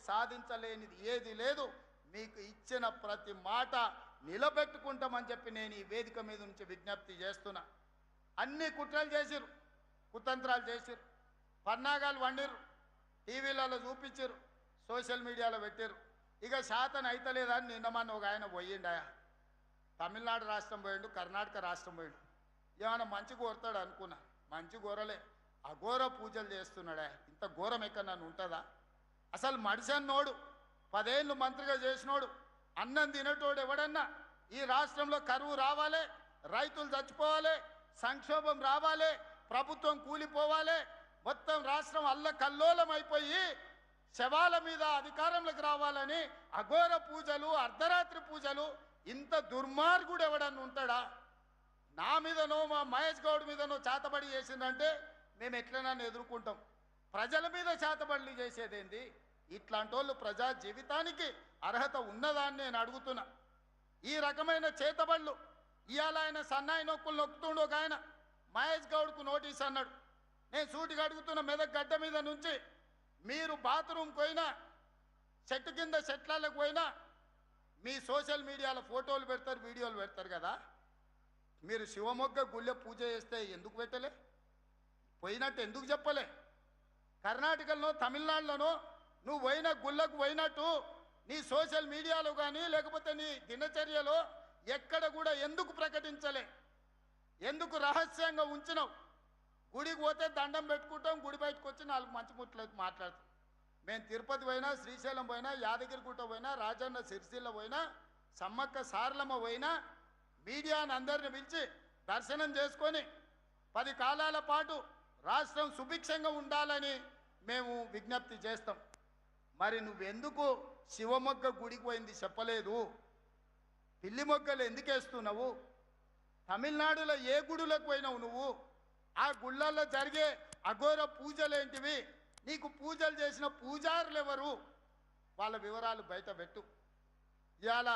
సాధించలేనిది ఏది లేదు. మీకు ఇచ్చిన ప్రతి మాట నిలబెట్టుకుంటామని చెప్పి నేను ఈ వేదిక మీద నుంచి విజ్ఞప్తి చేస్తున్నా. అన్ని కుట్రలు చేసిరు, కుతంత్రాలు చేసిరు, పన్నాగాలు వండిరు, టీవీలలో చూపించారు, సోషల్ మీడియాలో పెట్టారు. ఇక శాతం అయితలేదని నిన్నమన్న ఒక ఆయన పోయిండాయా, తమిళనాడు రాష్ట్రం పోయిండు, కర్ణాటక రాష్ట్రం పోయిండు. ఏమైనా మంచి కోరుతాడు అనుకున్నా, మంచి కోరలే, అఘోర పూజలు చేస్తున్నాడా. ఇంత ఘోరం ఎక్కడ నన్ను ఉంటుందా? అసలు మడిసన్నోడు 10 ఏళ్ళు మంత్రిగా చేసినోడు, అన్నం తినేటోడు ఎవడన్నా ఈ రాష్ట్రంలో కరువు రావాలి, రైతులు చచ్చిపోవాలి, సంక్షోభం రావాలి, ప్రభుత్వం కూలిపోవాలి, మొత్తం రాష్ట్రం అల్లకల్లోలం అయిపోయి శవాల మీద అధికారంలోకి రావాలని అఘోర పూజలు, అర్ధరాత్రి పూజలు, ఇంత దుర్మార్గుడు ఎవడన్నా ఉంటాడా? నా మీదనో మా మహేష్ గౌడ్ మీదనో చేతబడి చేసిందంటే మేము ఎట్లైనా ఎదుర్కొంటాం. ప్రజల మీద చేతబడులు చేసేదేంది? ఇట్లాంటి వాళ్ళు ప్రజా జీవితానికి అర్హత ఉన్నదాన్ని నేను అడుగుతున్నా. ఈ రకమైన చేతబడులు ఇవాళ ఆయన సన్నాయి నొక్కులు నొక్కుతుండు. ఒక ఆయన మహేష్ గౌడ్కు నోటీస్ అన్నాడు. నేను సూటిగా అడుగుతున్న, మెదక్ గడ్డ మీద నుంచి మీరు బాత్రూమ్కి పోయినా, చెట్టు కింద చెట్లకు పోయినా మీ సోషల్ మీడియాలో ఫోటోలు పెడతారు, వీడియోలు పెడతారు కదా. మీరు శివమొగ్గ గుళ్ళె పూజ చేస్తే ఎందుకు పెట్టలే? పోయినట్టు ఎందుకు చెప్పలే? కర్ణాటకలో, తమిళనాడులోనో నువ్వు పోయిన గుళ్ళకు పోయినట్టు నీ సోషల్ మీడియాలో కానీ లేకపోతే నీ దినచర్యలో ఎక్కడ కూడా ఎందుకు ప్రకటించలే? ఎందుకు రహస్యంగా ఉంచినావు? గుడికి పోతే దండం పెట్టుకుంటాం, గుడి బయటకు వచ్చి 4 మంచి ముట్లేదు మాట్లాడుతాం. మేము తిరుపతి పోయినా, శ్రీశైలం పోయినా, యాదగిరిగుట్ట పోయినా, రాజన్న సిరిసిల్ల పోయినా, సమ్మక్క సారలమ్మ పోయినా మీడియాని అందరిని పిలిచి దర్శనం చేసుకొని 10 కాలాల పాటు రాష్ట్రం సుభిక్షంగా ఉండాలని మేము విజ్ఞప్తి చేస్తాం. మరి నువ్వెందుకు శివమొగ్గ గుడికి పోయింది చెప్పలేదు? పిల్లి మొగ్గలు ఎందుకు వేస్తున్నావు? తమిళనాడులో ఏ గుడులకు పోయినావు నువ్వు? ఆ గుళ్ళల్లో జరిగే అఘోర పూజలేంటివి? నీకు పూజలు చేసిన పూజారులు ఎవరు? వాళ్ళ వివరాలు బయట పెట్టు. ఇవాళ